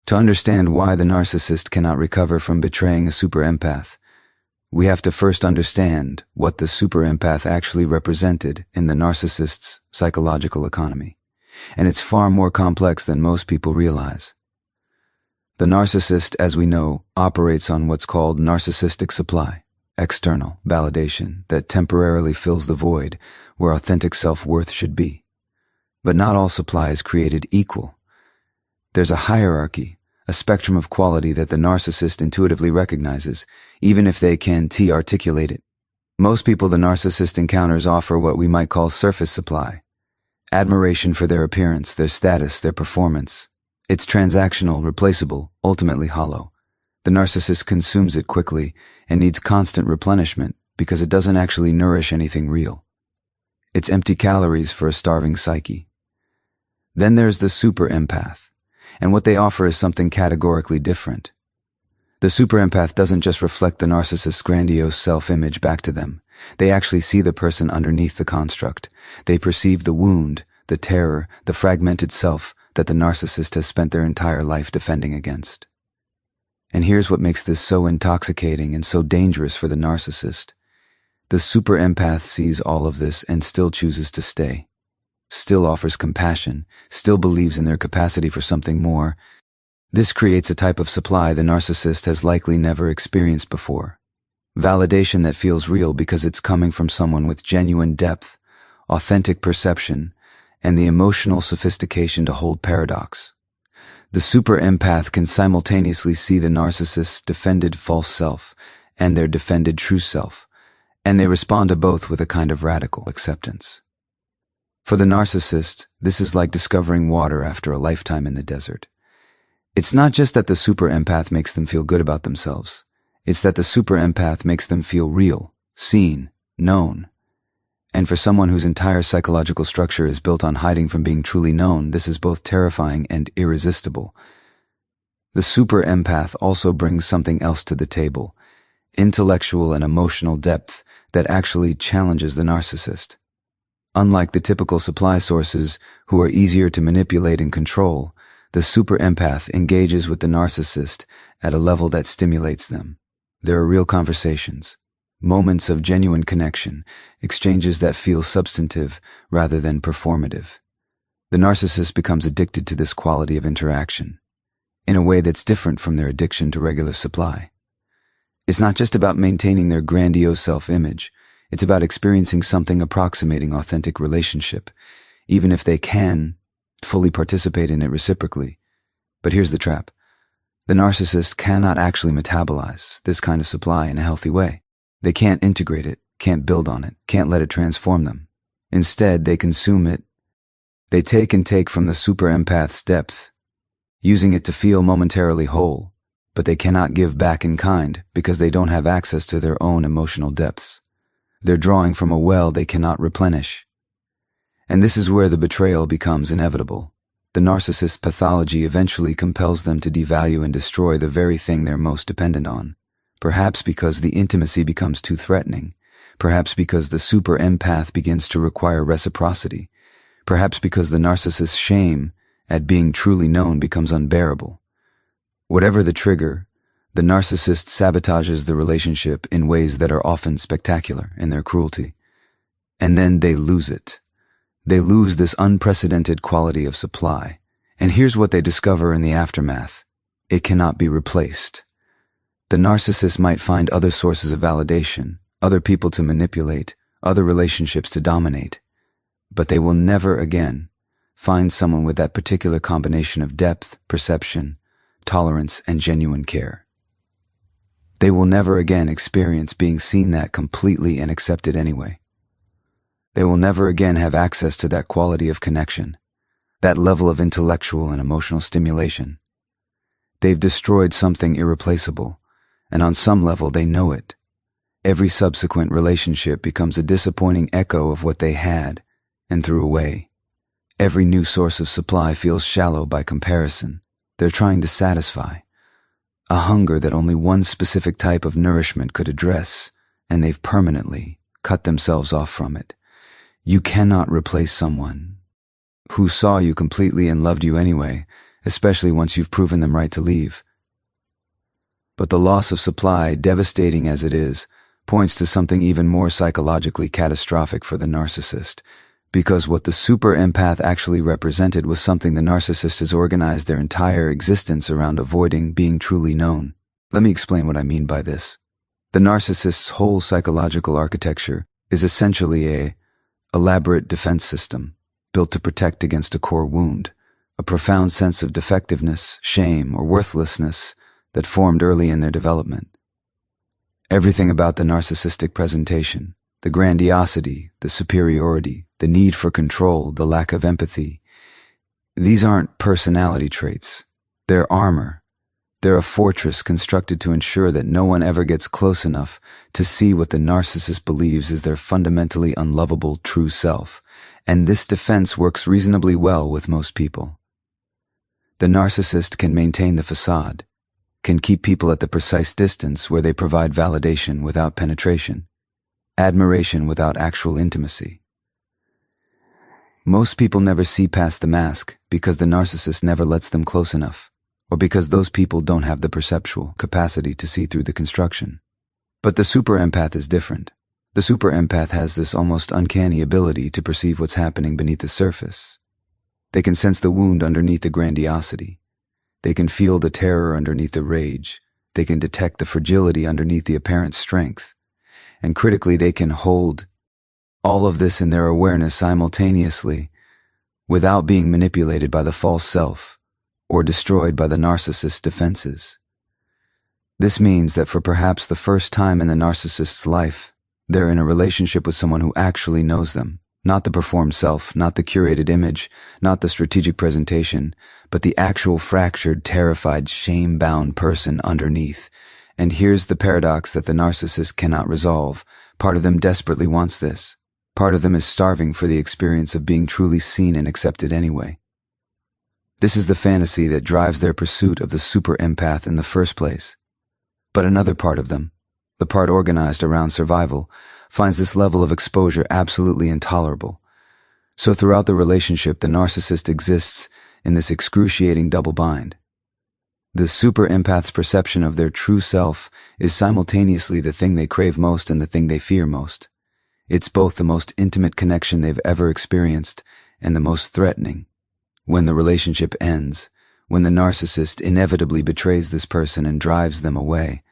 To understand why the narcissist cannot recover from betraying a super empath, we have to first understand what the super empath actually represented in the narcissist's psychological economy. And it's far more complex than most people realize. The narcissist, as we know, operates on what's called narcissistic supply, external validation that temporarily fills the void where authentic self-worth should be. But not all supply is created equal. There's a hierarchy, a spectrum of quality that the narcissist intuitively recognizes, even if they can't articulate it. Most people the narcissist encounters offer what we might call surface supply. Admiration for their appearance, their status, their performance. It's transactional, replaceable, ultimately hollow. The narcissist consumes it quickly and needs constant replenishment because it doesn't actually nourish anything real. It's empty calories for a starving psyche. Then there's the super empath, and what they offer is something categorically different. The super empath doesn't just reflect the narcissist's grandiose self-image back to them. They actually see the person underneath the construct. They perceive the wound, the terror, the fragmented self that the narcissist has spent their entire life defending against. And here's what makes this so intoxicating and so dangerous for the narcissist. The super empath sees all of this and still chooses to stay, still offers compassion, still believes in their capacity for something more. This creates a type of supply the narcissist has likely never experienced before. Validation that feels real because it's coming from someone with genuine depth, authentic perception, and the emotional sophistication to hold paradox. The super empath can simultaneously see the narcissist's defended false self and their defended true self, and they respond to both with a kind of radical acceptance. For the narcissist, this is like discovering water after a lifetime in the desert. It's not just that the super empath makes them feel good about themselves. It's that the super empath makes them feel real, seen, known. And for someone whose entire psychological structure is built on hiding from being truly known, this is both terrifying and irresistible. The super empath also brings something else to the table, intellectual and emotional depth that actually challenges the narcissist. Unlike the typical supply sources, who are easier to manipulate and control, the super empath engages with the narcissist at a level that stimulates them. There are real conversations, moments of genuine connection, exchanges that feel substantive rather than performative. The narcissist becomes addicted to this quality of interaction, in a way that's different from their addiction to regular supply. It's not just about maintaining their grandiose self-image, it's about experiencing something approximating authentic relationship, even if they can fully participate in it reciprocally. But here's the trap. The narcissist cannot actually metabolize this kind of supply in a healthy way. They can't integrate it, can't build on it, can't let it transform them. Instead, they consume it. They take and take from the super empath's depth, using it to feel momentarily whole, but they cannot give back in kind because they don't have access to their own emotional depths. They're drawing from a well they cannot replenish. And this is where the betrayal becomes inevitable. The narcissist's pathology eventually compels them to devalue and destroy the very thing they're most dependent on. Perhaps because the intimacy becomes too threatening. Perhaps because the super empath begins to require reciprocity. Perhaps because the narcissist's shame at being truly known becomes unbearable. Whatever the trigger, the narcissist sabotages the relationship in ways that are often spectacular in their cruelty. And then they lose it. They lose this unprecedented quality of supply. And here's what they discover in the aftermath. It cannot be replaced. The narcissist might find other sources of validation, other people to manipulate, other relationships to dominate. But they will never again find someone with that particular combination of depth, perception, tolerance, and genuine care. They will never again experience being seen that completely and accepted anyway. They will never again have access to that quality of connection, that level of intellectual and emotional stimulation. They've destroyed something irreplaceable, and on some level they know it. Every subsequent relationship becomes a disappointing echo of what they had and threw away. Every new source of supply feels shallow by comparison. They're trying to satisfy a hunger that only one specific type of nourishment could address, and they've permanently cut themselves off from it. You cannot replace someone who saw you completely and loved you anyway, especially once you've proven them right to leave. But the loss of supply, devastating as it is, points to something even more psychologically catastrophic for the narcissist, because what the super empath actually represented was something the narcissist has organized their entire existence around avoiding being truly known. Let me explain what I mean by this. The narcissist's whole psychological architecture is essentially an elaborate defense system built to protect against a core wound, a profound sense of defectiveness, shame, or worthlessness that formed early in their development. Everything about the narcissistic presentation, the grandiosity, the superiority, the need for control, the lack of empathy, these aren't personality traits. They're armor. They're a fortress constructed to ensure that no one ever gets close enough to see what the narcissist believes is their fundamentally unlovable true self, and this defense works reasonably well with most people. The narcissist can maintain the facade, can keep people at the precise distance where they provide validation without penetration, admiration without actual intimacy. Most people never see past the mask because the narcissist never lets them close enough, or because those people don't have the perceptual capacity to see through the construction. But the super empath is different. The super empath has this almost uncanny ability to perceive what's happening beneath the surface. They can sense the wound underneath the grandiosity. They can feel the terror underneath the rage. They can detect the fragility underneath the apparent strength. And critically, they can hold all of this in their awareness simultaneously without being manipulated by the false self or destroyed by the narcissist's defenses. This means that for perhaps the first time in the narcissist's life, they're in a relationship with someone who actually knows them. Not the performed self, not the curated image, not the strategic presentation, but the actual fractured, terrified, shame-bound person underneath. And here's the paradox that the narcissist cannot resolve. Part of them desperately wants this. Part of them is starving for the experience of being truly seen and accepted anyway. This is the fantasy that drives their pursuit of the super empath in the first place. But another part of them, the part organized around survival, finds this level of exposure absolutely intolerable. So throughout the relationship, the narcissist exists in this excruciating double bind. The super empath's perception of their true self is simultaneously the thing they crave most and the thing they fear most. It's both the most intimate connection they've ever experienced and the most threatening. When the relationship ends, when the narcissist inevitably betrays this person and drives them away,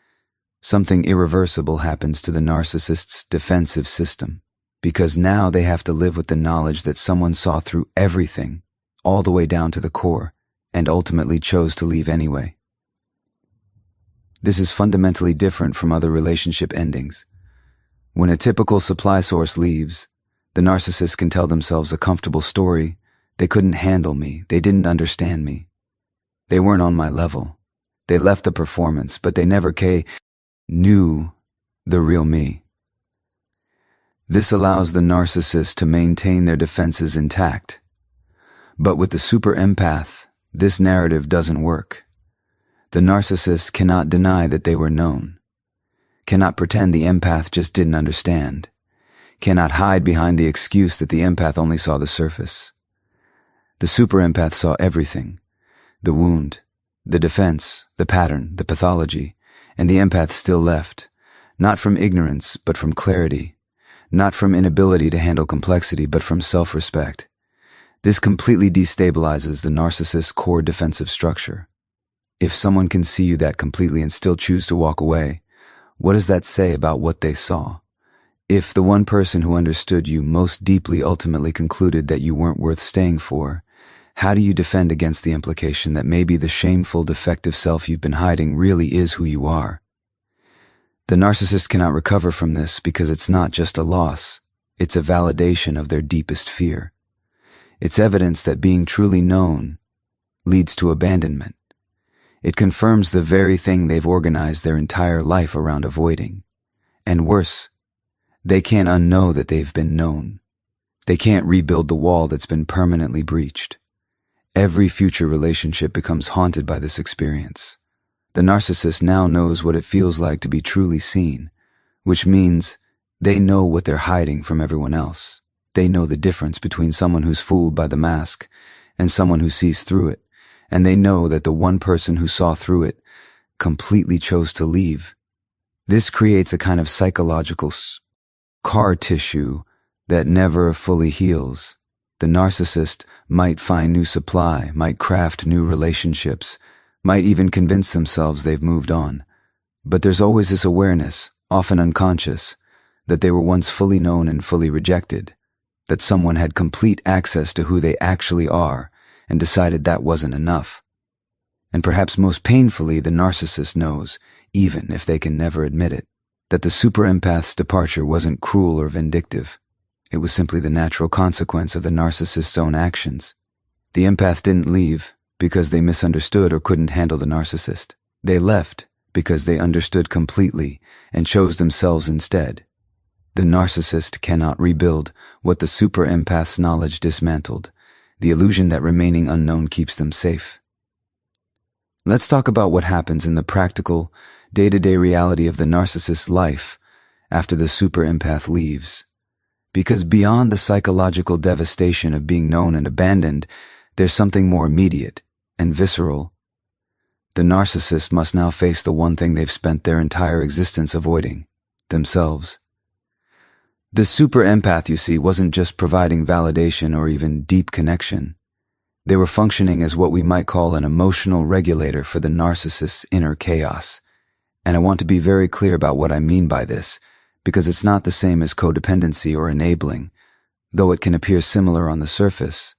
something irreversible happens to the narcissist's defensive system, because now they have to live with the knowledge that someone saw through everything, all the way down to the core, and ultimately chose to leave anyway. This is fundamentally different from other relationship endings. When a typical supply source leaves, the narcissist can tell themselves a comfortable story. They couldn't handle me. They didn't understand me. They weren't on my level. They left the performance, but they never knew the real me. This allows the narcissist to maintain their defenses intact. But with the super empath, this narrative doesn't work. The narcissist cannot deny that they were known, cannot pretend the empath just didn't understand, cannot hide behind the excuse that the empath only saw the surface. The super empath saw everything, the wound, the defense, the pattern, the pathology, and the empath still left, not from ignorance, but from clarity, not from inability to handle complexity, but from self-respect. This completely destabilizes the narcissist's core defensive structure. If someone can see you that completely and still choose to walk away, what does that say about what they saw? If the one person who understood you most deeply ultimately concluded that you weren't worth staying for, how do you defend against the implication that maybe the shameful, defective self you've been hiding really is who you are? The narcissist cannot recover from this because it's not just a loss, it's a validation of their deepest fear. It's evidence that being truly known leads to abandonment. It confirms the very thing they've organized their entire life around avoiding. And worse, they can't unknow that they've been known. They can't rebuild the wall that's been permanently breached. Every future relationship becomes haunted by this experience. The narcissist now knows what it feels like to be truly seen, which means they know what they're hiding from everyone else. They know the difference between someone who's fooled by the mask and someone who sees through it, and they know that the one person who saw through it completely chose to leave. This creates a kind of psychological scar tissue that never fully heals. The narcissist might find new supply, might craft new relationships, might even convince themselves they've moved on. But there's always this awareness, often unconscious, that they were once fully known and fully rejected, that someone had complete access to who they actually are and decided that wasn't enough. And perhaps most painfully, the narcissist knows, even if they can never admit it, that the super empath's departure wasn't cruel or vindictive. It was simply the natural consequence of the narcissist's own actions. The empath didn't leave because they misunderstood or couldn't handle the narcissist. They left because they understood completely and chose themselves instead. The narcissist cannot rebuild what the super empath's knowledge dismantled, the illusion that remaining unknown keeps them safe. Let's talk about what happens in the practical, day-to-day reality of the narcissist's life after the super empath leaves. Because beyond the psychological devastation of being known and abandoned, there's something more immediate and visceral. The narcissist must now face the one thing they've spent their entire existence avoiding: themselves. The super empath, you see, wasn't just providing validation or even deep connection. They were functioning as what we might call an emotional regulator for the narcissist's inner chaos. And I want to be very clear about what I mean by this, because it's not the same as codependency or enabling, though it can appear similar on the surface.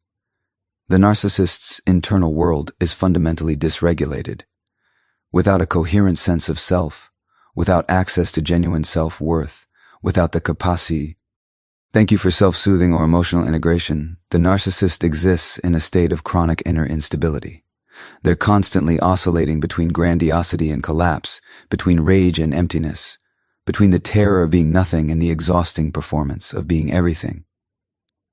The narcissist's internal world is fundamentally dysregulated. Without a coherent sense of self, without access to genuine self-worth, without the capacity. Thank you for self-soothing or emotional integration. The narcissist exists in a state of chronic inner instability. They're constantly oscillating between grandiosity and collapse, between rage and emptiness, between the terror of being nothing and the exhausting performance of being everything.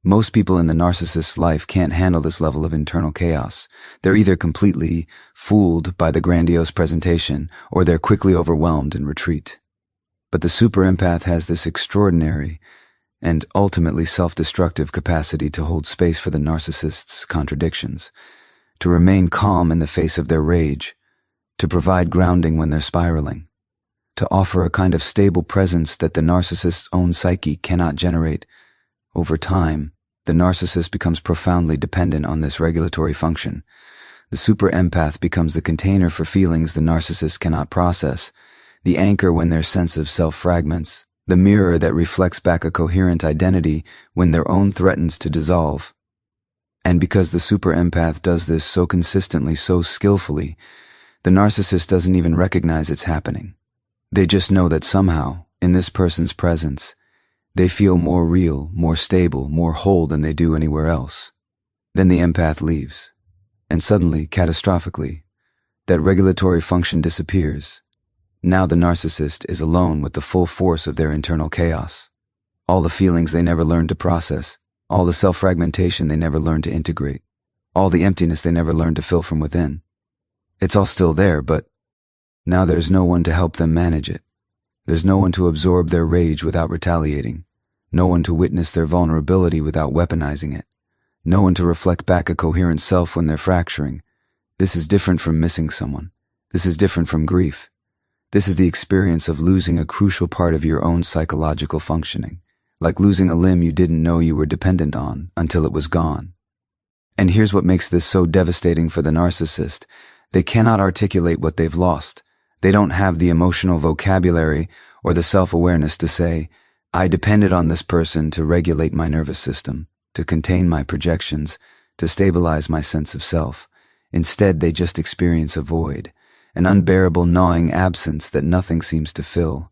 Most people in the narcissist's life can't handle this level of internal chaos. They're either completely fooled by the grandiose presentation, or they're quickly overwhelmed and retreat. But the super empath has this extraordinary and ultimately self-destructive capacity to hold space for the narcissist's contradictions, to remain calm in the face of their rage, to provide grounding when they're spiraling, to offer a kind of stable presence that the narcissist's own psyche cannot generate. Over time, the narcissist becomes profoundly dependent on this regulatory function. The super empath becomes the container for feelings the narcissist cannot process, the anchor when their sense of self fragments, the mirror that reflects back a coherent identity when their own threatens to dissolve. And because the super empath does this so consistently, so skillfully, the narcissist doesn't even recognize it's happening. They just know that somehow, in this person's presence, they feel more real, more stable, more whole than they do anywhere else. Then the empath leaves, and suddenly, catastrophically, that regulatory function disappears. Now the narcissist is alone with the full force of their internal chaos. All the feelings they never learned to process, all the self-fragmentation they never learned to integrate, all the emptiness they never learned to fill from within. It's all still there, but now there's no one to help them manage it. There's no one to absorb their rage without retaliating, no one to witness their vulnerability without weaponizing it, no one to reflect back a coherent self when they're fracturing. This is different from missing someone. This is different from grief. This is the experience of losing a crucial part of your own psychological functioning, like losing a limb you didn't know you were dependent on until it was gone. And here's what makes this so devastating for the narcissist. They cannot articulate what they've lost. They don't have the emotional vocabulary or the self-awareness to say, I depended on this person to regulate my nervous system, to contain my projections, to stabilize my sense of self. Instead, they just experience a void, an unbearable gnawing absence that nothing seems to fill.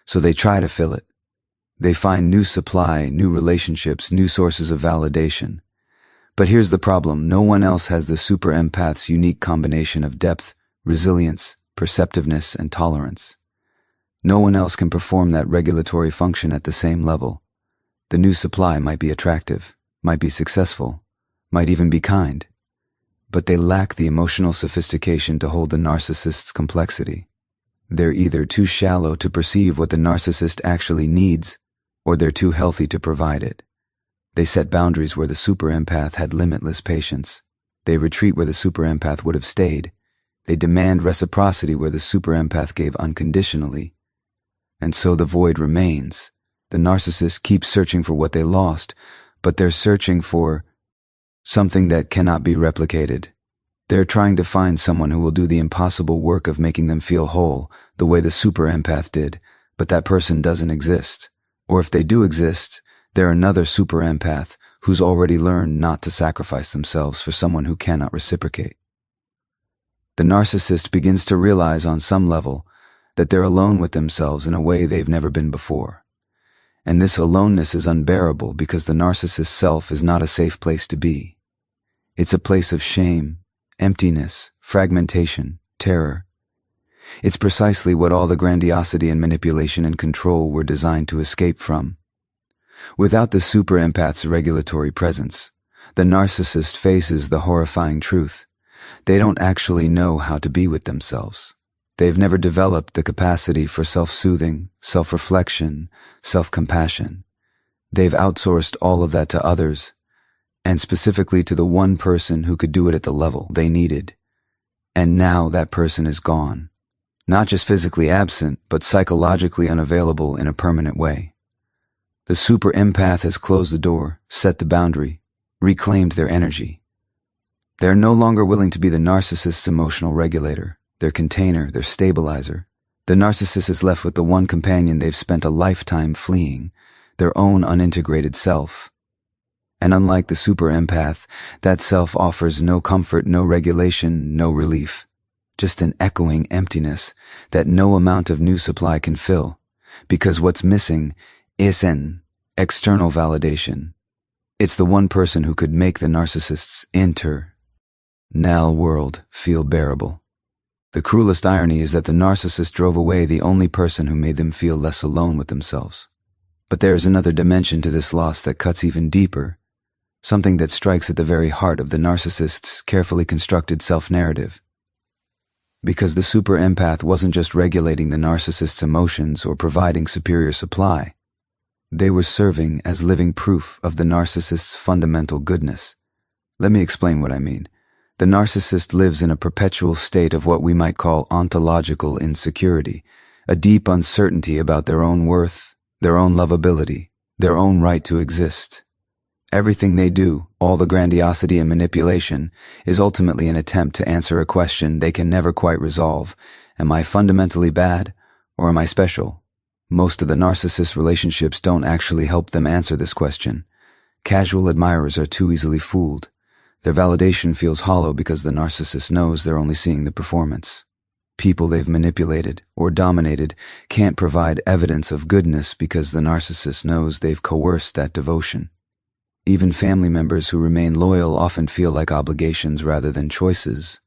So they try to fill it. They find new supply, new relationships, new sources of validation. But here's the problem. No one else has the super empath's unique combination of depth, resilience, perceptiveness, and tolerance. No one else can perform that regulatory function at the same level. The new supply might be attractive, might be successful, might even be kind, but they lack the emotional sophistication to hold the narcissist's complexity. They're either too shallow to perceive what the narcissist actually needs, or they're too healthy to provide it. They set boundaries where the super empath had limitless patience. They retreat where the super empath would have stayed. They demand reciprocity where the super empath gave unconditionally. And so the void remains. The narcissist keeps searching for what they lost, but they're searching for something that cannot be replicated. They're trying to find someone who will do the impossible work of making them feel whole, the way the super empath did, but that person doesn't exist. Or if they do exist, they're another super empath who's already learned not to sacrifice themselves for someone who cannot reciprocate. The narcissist begins to realize on some level that they're alone with themselves in a way they've never been before. And this aloneness is unbearable because the narcissist's self is not a safe place to be. It's a place of shame, emptiness, fragmentation, terror. It's precisely what all the grandiosity and manipulation and control were designed to escape from. Without the super empath's regulatory presence, the narcissist faces the horrifying truth. They don't actually know how to be with themselves. They've never developed the capacity for self-soothing, self-reflection, self-compassion. They've outsourced all of that to others, and specifically to the one person who could do it at the level they needed. And now that person is gone. Not just physically absent, but psychologically unavailable in a permanent way. The super empath has closed the door, set the boundary, reclaimed their energy. They're no longer willing to be the narcissist's emotional regulator, their container, their stabilizer. The narcissist is left with the one companion they've spent a lifetime fleeing, their own unintegrated self. And unlike the super empath, that self offers no comfort, no regulation, no relief. Just an echoing emptiness that no amount of new supply can fill, because what's missing is an external validation. It's the one person who could make the narcissist's internal world feel bearable. The cruelest irony is that the narcissist drove away the only person who made them feel less alone with themselves. But there is another dimension to this loss that cuts even deeper, something that strikes at the very heart of the narcissist's carefully constructed self-narrative. Because the super empath wasn't just regulating the narcissist's emotions or providing superior supply. They were serving as living proof of the narcissist's fundamental goodness. Let me explain what I mean. The narcissist lives in a perpetual state of what we might call ontological insecurity, a deep uncertainty about their own worth, their own lovability, their own right to exist. Everything they do, all the grandiosity and manipulation, is ultimately an attempt to answer a question they can never quite resolve. Am I fundamentally bad, or am I special? Most of the narcissist relationships don't actually help them answer this question. Casual admirers are too easily fooled. Their validation feels hollow because the narcissist knows they're only seeing the performance. People they've manipulated or dominated can't provide evidence of goodness because the narcissist knows they've coerced that devotion. Even family members who remain loyal often feel like obligations rather than choices.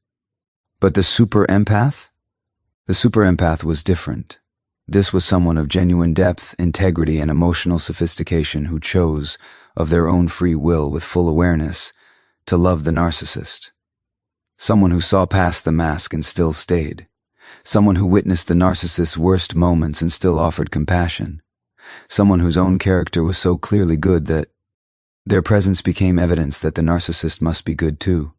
But the super empath? The super empath was different. This was someone of genuine depth, integrity, and emotional sophistication who chose, of their own free will with full awareness, to love the narcissist. Someone who saw past the mask and still stayed. Someone who witnessed the narcissist's worst moments and still offered compassion. Someone whose own character was so clearly good that their presence became evidence that the narcissist must be good too.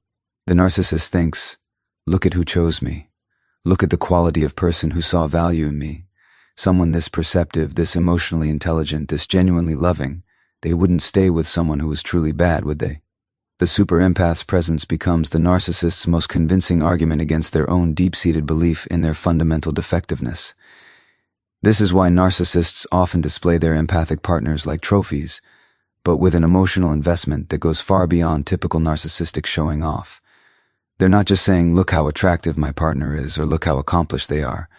The narcissist thinks, look at who chose me. Look at the quality of person who saw value in me. Someone this perceptive, this emotionally intelligent, this genuinely loving. They wouldn't stay with someone who was truly bad, would they? The super empath's presence becomes the narcissist's most convincing argument against their own deep-seated belief in their fundamental defectiveness. This is why narcissists often display their empathic partners like trophies, but with an emotional investment that goes far beyond typical narcissistic showing off. They're not just saying, look how attractive my partner is, or look how accomplished they are.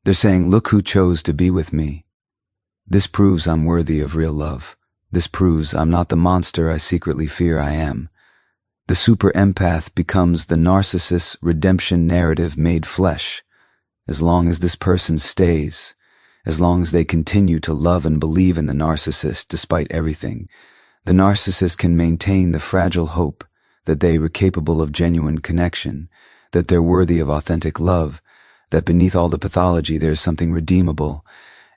They're saying, look who chose to be with me. This proves I'm worthy of real love. This proves I'm not the monster I secretly fear I am. The super empath becomes the narcissist's redemption narrative made flesh. As long as this person stays, as long as they continue to love and believe in the narcissist despite everything, the narcissist can maintain the fragile hope that they are capable of genuine connection, that they're worthy of authentic love, that beneath all the pathology there's something redeemable.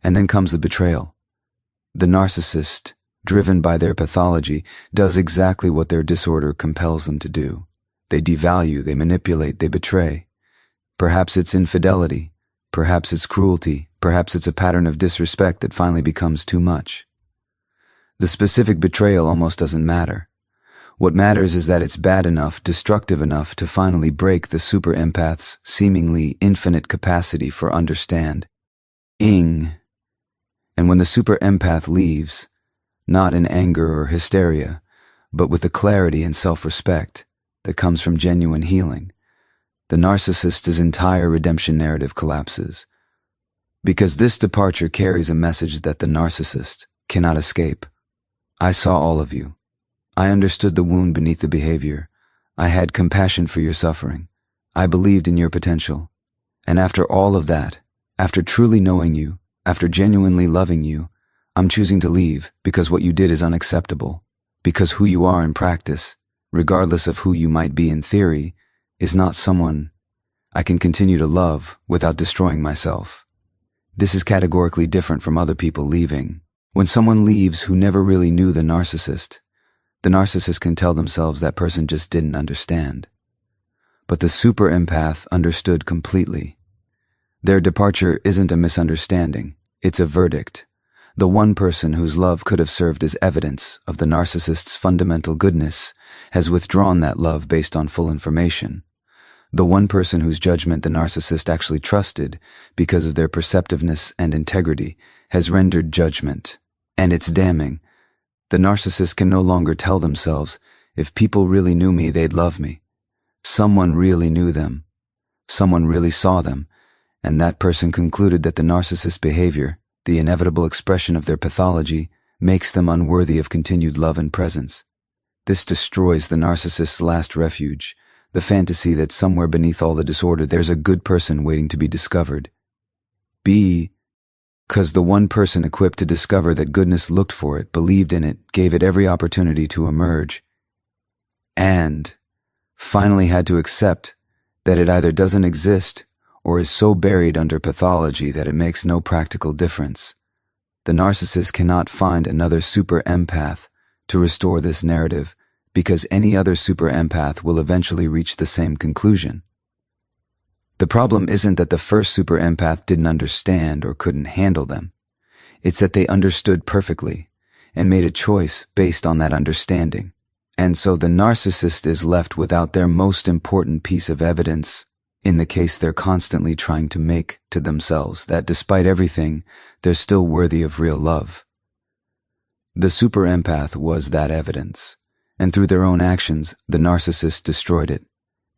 And then comes the betrayal. The narcissist, driven by their pathology, does exactly what their disorder compels them to do. They devalue, they manipulate, they betray. Perhaps it's infidelity, perhaps it's cruelty, perhaps it's a pattern of disrespect that finally becomes too much. The specific betrayal almost doesn't matter. What matters is that it's bad enough, destructive enough to finally break the super empath's seemingly infinite capacity for understanding. And when the super empath leaves, not in anger or hysteria, but with the clarity and self-respect that comes from genuine healing, the narcissist's entire redemption narrative collapses. Because this departure carries a message that the narcissist cannot escape. I saw all of you. I understood the wound beneath the behavior. I had compassion for your suffering. I believed in your potential. And after all of that, after truly knowing you, after genuinely loving you, I'm choosing to leave because what you did is unacceptable. Because who you are in practice, regardless of who you might be in theory, is not someone I can continue to love without destroying myself. This is categorically different from other people leaving. When someone leaves who never really knew the narcissist can tell themselves that person just didn't understand. But the super empath understood completely. Their departure isn't a misunderstanding, it's a verdict. The one person whose love could have served as evidence of the narcissist's fundamental goodness has withdrawn that love based on full information. The one person whose judgment the narcissist actually trusted because of their perceptiveness and integrity has rendered judgment, and it's damning. The narcissist can no longer tell themselves, if people really knew me, they'd love me. Someone really knew them. Someone really saw them, and that person concluded that the narcissist's behavior, the inevitable expression of their pathology, makes them unworthy of continued love and presence. This destroys the narcissist's last refuge, the fantasy that somewhere beneath all the disorder there's a good person waiting to be discovered. Because the one person equipped to discover that goodness looked for it, believed in it, gave it every opportunity to emerge, and finally had to accept that it either doesn't exist or is so buried under pathology that it makes no practical difference. The narcissist cannot find another super empath to restore this narrative, because any other super empath will eventually reach the same conclusion. The problem isn't that the first super empath didn't understand or couldn't handle them. It's that they understood perfectly and made a choice based on that understanding. And so the narcissist is left without their most important piece of evidence in the case they're constantly trying to make to themselves that despite everything, they're still worthy of real love. The super empath was that evidence, and through their own actions, the narcissist destroyed it.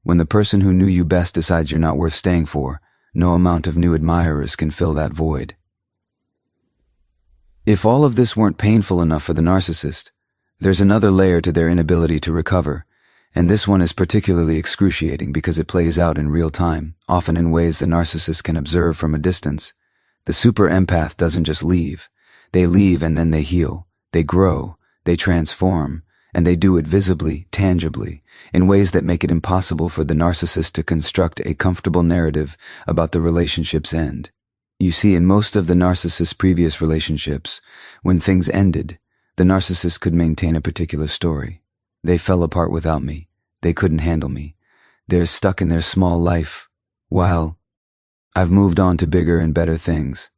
When the person who knew you best decides you're not worth staying for, no amount of new admirers can fill that void. If all of this weren't painful enough for the narcissist, there's another layer to their inability to recover, and this one is particularly excruciating because it plays out in real time, often in ways the narcissist can observe from a distance. The super empath doesn't just leave. They leave and then they heal. They grow. They transform. And they do it visibly, tangibly, in ways that make it impossible for the narcissist to construct a comfortable narrative about the relationship's end. You see, in most of the narcissist's previous relationships, when things ended, the narcissist could maintain a particular story. They fell apart without me. They couldn't handle me. They're stuck in their small life, while I've moved on to bigger and better things.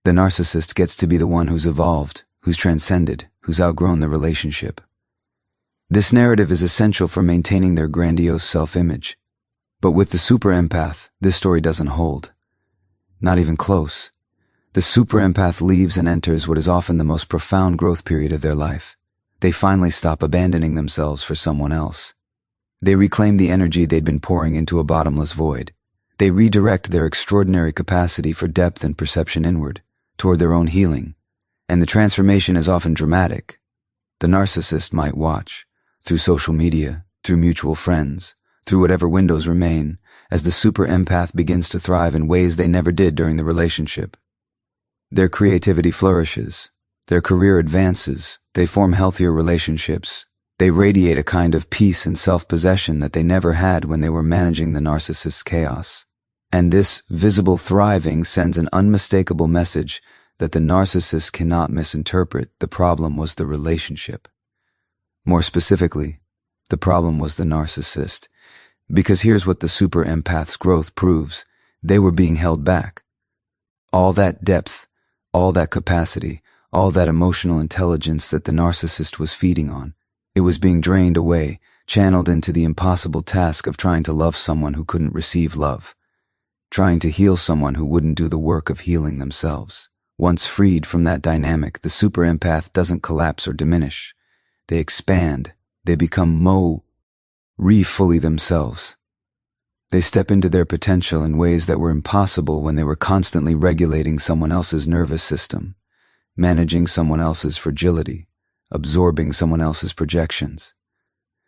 The narcissist gets to be the one who's evolved, who's transcended, who's outgrown the relationship. This narrative is essential for maintaining their grandiose self-image. But with the super empath, this story doesn't hold. Not even close. The super empath leaves and enters what is often the most profound growth period of their life. They finally stop abandoning themselves for someone else. They reclaim the energy they'd been pouring into a bottomless void. They redirect their extraordinary capacity for depth and perception inward, toward their own healing. And the transformation is often dramatic. The narcissist might watch, through social media, through mutual friends, through whatever windows remain, as the super empath begins to thrive in ways they never did during the relationship. Their creativity flourishes, their career advances, they form healthier relationships, they radiate a kind of peace and self-possession that they never had when they were managing the narcissist's chaos. And this visible thriving sends an unmistakable message that the narcissist cannot misinterpret. The problem was the relationship. More specifically, The problem was the narcissist. Because here's what the super empath's growth proves. They were being held back. All that depth, all that capacity, all that emotional intelligence that the narcissist was feeding on, it was being drained away, channeled into the impossible task of trying to love someone who couldn't receive love, trying to heal someone who wouldn't do the work of healing themselves. Once freed from that dynamic, the super empath doesn't collapse or diminish. They expand. They become fully themselves. They step into their potential in ways that were impossible when they were constantly regulating someone else's nervous system, managing someone else's fragility, absorbing someone else's projections.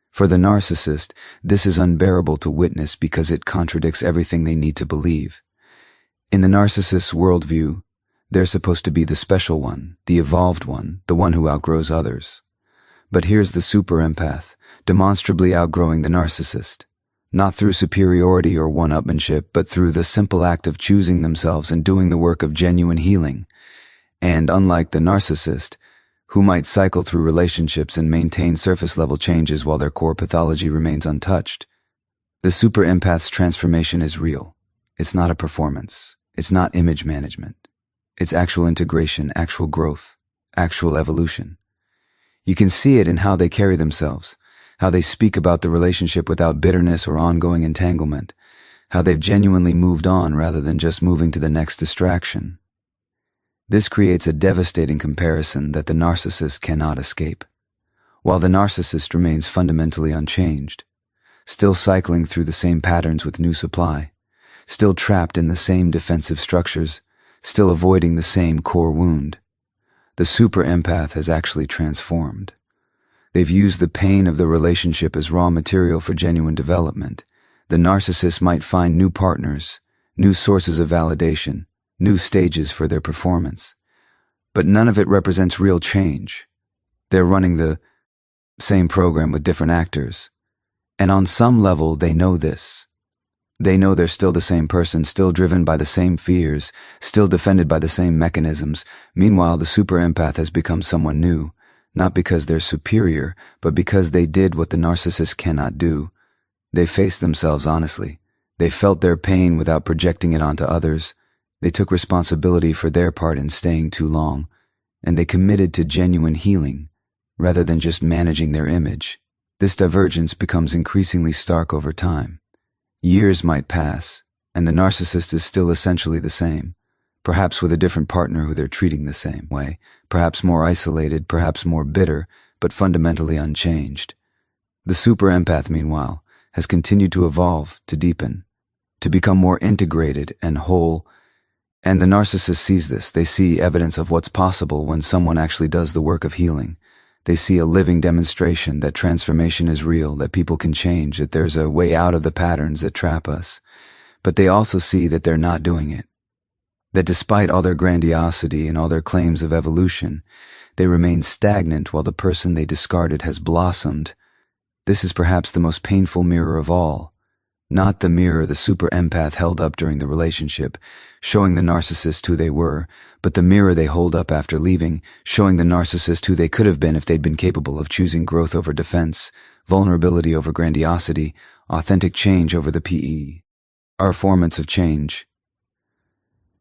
For the narcissist, this is unbearable to witness because it contradicts everything they need to believe. In the narcissist's worldview, they're supposed to be the special one, the evolved one, the one who outgrows others. But here's the super empath, demonstrably outgrowing the narcissist. Not through superiority or one-upmanship, but through the simple act of choosing themselves and doing the work of genuine healing. And unlike the narcissist, who might cycle through relationships and maintain surface-level changes while their core pathology remains untouched, the super empath's transformation is real. It's not a performance. It's not image management. It's actual integration, actual growth, actual evolution. You can see it in how they carry themselves, how they speak about the relationship without bitterness or ongoing entanglement, how they've genuinely moved on rather than just moving to the next distraction. This creates a devastating comparison that the narcissist cannot escape. While the narcissist remains fundamentally unchanged, still cycling through the same patterns with new supply, still trapped in the same defensive structures, still avoiding the same core wound, the super empath has actually transformed. They've used the pain of the relationship as raw material for genuine development. The narcissist might find new partners, new sources of validation, new stages for their performance. But none of it represents real change. They're running the same program with different actors. And on some level, they know this. They know they're still the same person, still driven by the same fears, still defended by the same mechanisms. Meanwhile, the super empath has become someone new, not because they're superior, but because they did what the narcissist cannot do. They faced themselves honestly. They felt their pain without projecting it onto others. They took responsibility for their part in staying too long, and they committed to genuine healing, rather than just managing their image. This divergence becomes increasingly stark over time. Years might pass, and the narcissist is still essentially the same, perhaps with a different partner who they're treating the same way, perhaps more isolated, perhaps more bitter, but fundamentally unchanged. The super empath, meanwhile, has continued to evolve, to deepen, to become more integrated and whole, and the narcissist sees this. They see evidence of what's possible when someone actually does the work of healing. They see a living demonstration that transformation is real, that people can change, that there's a way out of the patterns that trap us. But they also see that they're not doing it. That despite all their grandiosity and all their claims of evolution, they remain stagnant while the person they discarded has blossomed. This is perhaps the most painful mirror of all. Not the mirror the super empath held up during the relationship, showing the narcissist who they were, but the mirror they hold up after leaving, showing the narcissist who they could have been if they'd been capable of choosing growth over defense, vulnerability over grandiosity, authentic change over the PE. Our formats of change.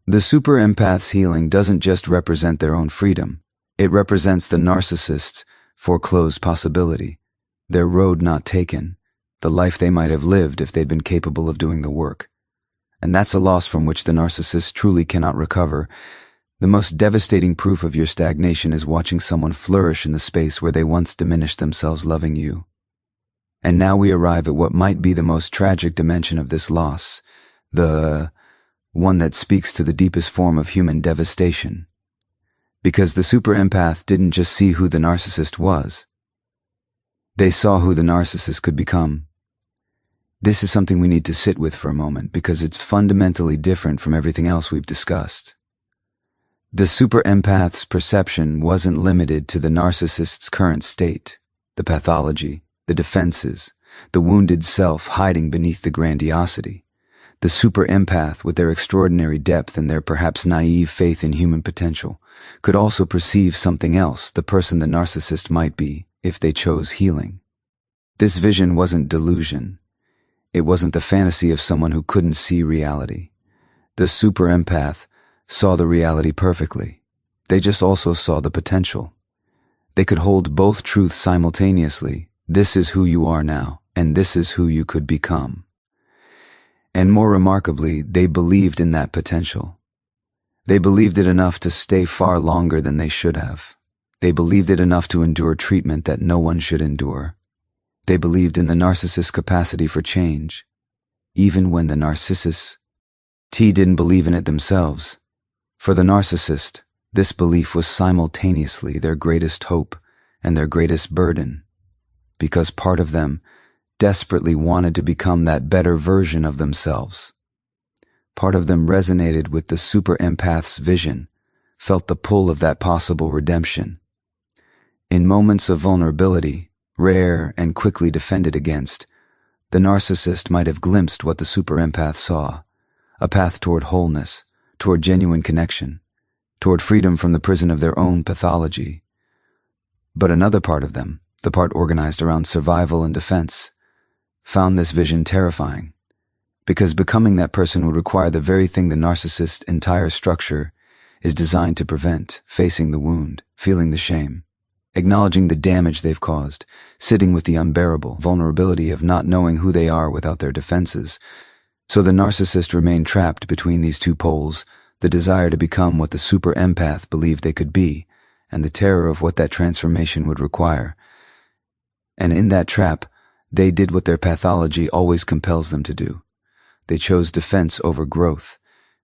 The super empath's healing doesn't just represent their own freedom. It represents the narcissist's foreclosed possibility, their road not taken, the life they might have lived if they'd been capable of doing the work. And that's a loss from which the narcissist truly cannot recover. The most devastating proof of your stagnation is watching someone flourish in the space where they once diminished themselves loving you. And now we arrive at what might be the most tragic dimension of this loss, the one that speaks to the deepest form of human devastation. Because the super empath didn't just see who the narcissist was. They saw who the narcissist could become. This is something we need to sit with for a moment because it's fundamentally different from everything else we've discussed. The super empath's perception wasn't limited to the narcissist's current state, the pathology, the defenses, the wounded self hiding beneath the grandiosity. The super empath, with their extraordinary depth and their perhaps naive faith in human potential, could also perceive something else, the person the narcissist might be, if they chose healing. This vision wasn't delusion. It wasn't the fantasy of someone who couldn't see reality. The super empath saw the reality perfectly. They just also saw the potential. They could hold both truths simultaneously. This is who you are now, and this is who you could become. And more remarkably, they believed in that potential. They believed it enough to stay far longer than they should have. They believed it enough to endure treatment that no one should endure. They believed in the narcissist's capacity for change, even when the Narcissists didn't believe in it themselves. For the narcissist, this belief was simultaneously their greatest hope and their greatest burden, because part of them desperately wanted to become that better version of themselves. Part of them resonated with the super empath's vision, felt the pull of that possible redemption. In moments of vulnerability, rare and quickly defended against, the narcissist might have glimpsed what the super empath saw, a path toward wholeness, toward genuine connection, toward freedom from the prison of their own pathology. But another part of them, the part organized around survival and defense, found this vision terrifying, because becoming that person would require the very thing the narcissist's entire structure is designed to prevent: facing the wound, feeling the shame, acknowledging the damage they've caused, sitting with the unbearable vulnerability of not knowing who they are without their defenses. So the narcissist remained trapped between these two poles, the desire to become what the super empath believed they could be, and the terror of what that transformation would require. And in that trap, they did what their pathology always compels them to do. They chose defense over growth.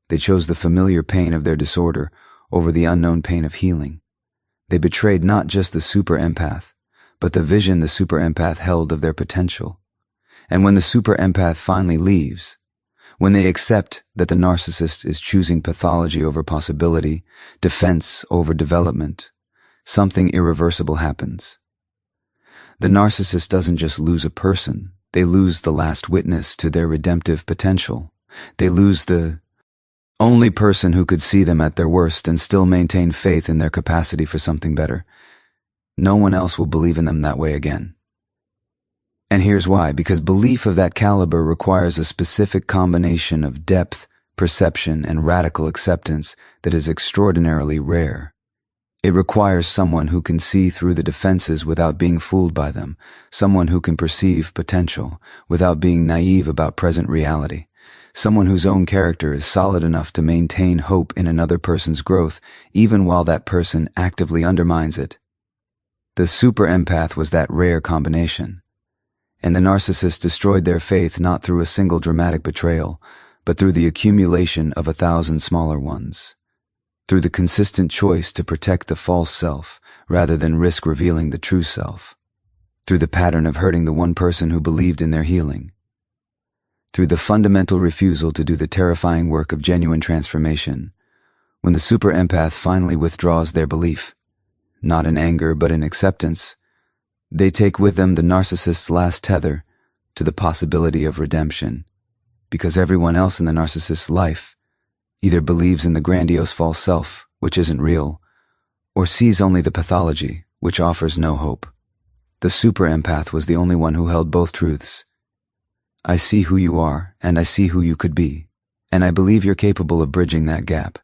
They chose the familiar pain of their disorder over the unknown pain of healing. They betrayed not just the super empath, but the vision the super empath held of their potential. And when the super empath finally leaves, when they accept that the narcissist is choosing pathology over possibility, defense over development, something irreversible happens. The narcissist doesn't just lose a person, they lose the last witness to their redemptive potential. They lose the only person who could see them at their worst and still maintain faith in their capacity for something better. No one else will believe in them that way again. And here's why: because belief of that caliber requires a specific combination of depth, perception, and radical acceptance that is extraordinarily rare. It requires someone who can see through the defenses without being fooled by them, someone who can perceive potential without being naive about present reality, someone whose own character is solid enough to maintain hope in another person's growth, even while that person actively undermines it. The super empath was that rare combination. And the narcissist destroyed their faith not through a single dramatic betrayal, but through the accumulation of 1,000 smaller ones. Through the consistent choice to protect the false self rather than risk revealing the true self. Through the pattern of hurting the one person who believed in their healing. Through the fundamental refusal to do the terrifying work of genuine transformation. When the super empath finally withdraws their belief, not in anger but in acceptance, they take with them the narcissist's last tether to the possibility of redemption, because everyone else in the narcissist's life either believes in the grandiose false self, which isn't real, or sees only the pathology, which offers no hope. The super empath was the only one who held both truths. I see who you are, and I see who you could be, and I believe you're capable of bridging that gap.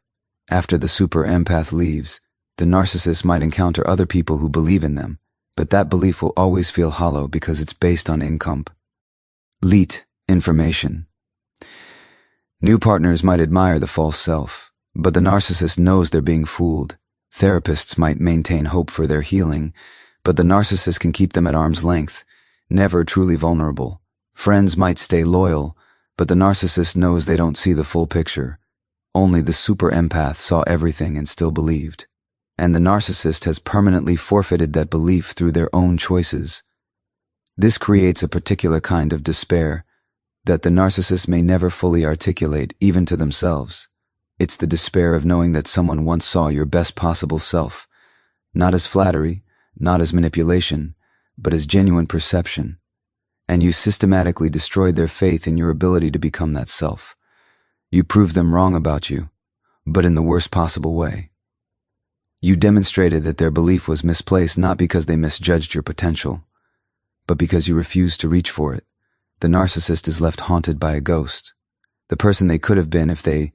After the super empath leaves, the narcissist might encounter other people who believe in them, but that belief will always feel hollow because it's based on incomplete information. New partners might admire the false self, but the narcissist knows they're being fooled. Therapists might maintain hope for their healing, but the narcissist can keep them at arm's length, never truly vulnerable. Friends might stay loyal, but the narcissist knows they don't see the full picture. Only the super empath saw everything and still believed. And the narcissist has permanently forfeited that belief through their own choices. This creates a particular kind of despair that the narcissist may never fully articulate, even to themselves. It's the despair of knowing that someone once saw your best possible self, not as flattery, not as manipulation, but as genuine perception, and you systematically destroyed their faith in your ability to become that self. You proved them wrong about you, but in the worst possible way. You demonstrated that their belief was misplaced not because they misjudged your potential, but because you refuse to reach for it, the narcissist is left haunted by a ghost, the person they could have been if they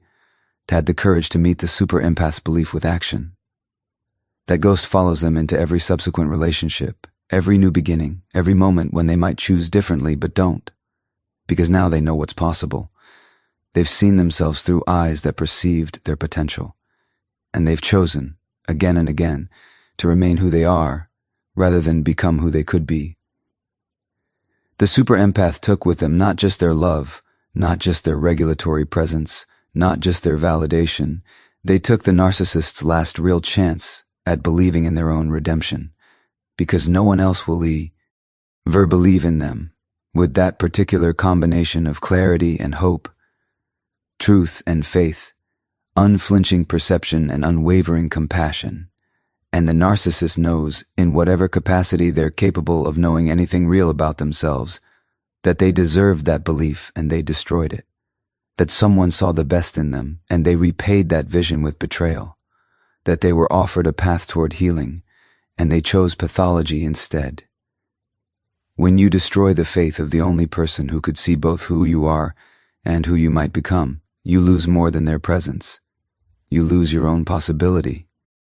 had the courage to meet the super empath's belief with action. That ghost follows them into every subsequent relationship, every new beginning, every moment when they might choose differently but don't, because now they know what's possible. They've seen themselves through eyes that perceived their potential, and they've chosen, again and again, to remain who they are, rather than become who they could be. The super empath took with them not just their love, not just their regulatory presence, not just their validation. They took the narcissist's last real chance at believing in their own redemption, because no one else will believe in them, with that particular combination of clarity and hope, truth and faith, unflinching perception and unwavering compassion. And the narcissist knows, in whatever capacity they're capable of knowing anything real about themselves, that they deserved that belief and they destroyed it. That someone saw the best in them and they repaid that vision with betrayal. That they were offered a path toward healing and they chose pathology instead. When you destroy the faith of the only person who could see both who you are and who you might become, you lose more than their presence. You lose your own possibility.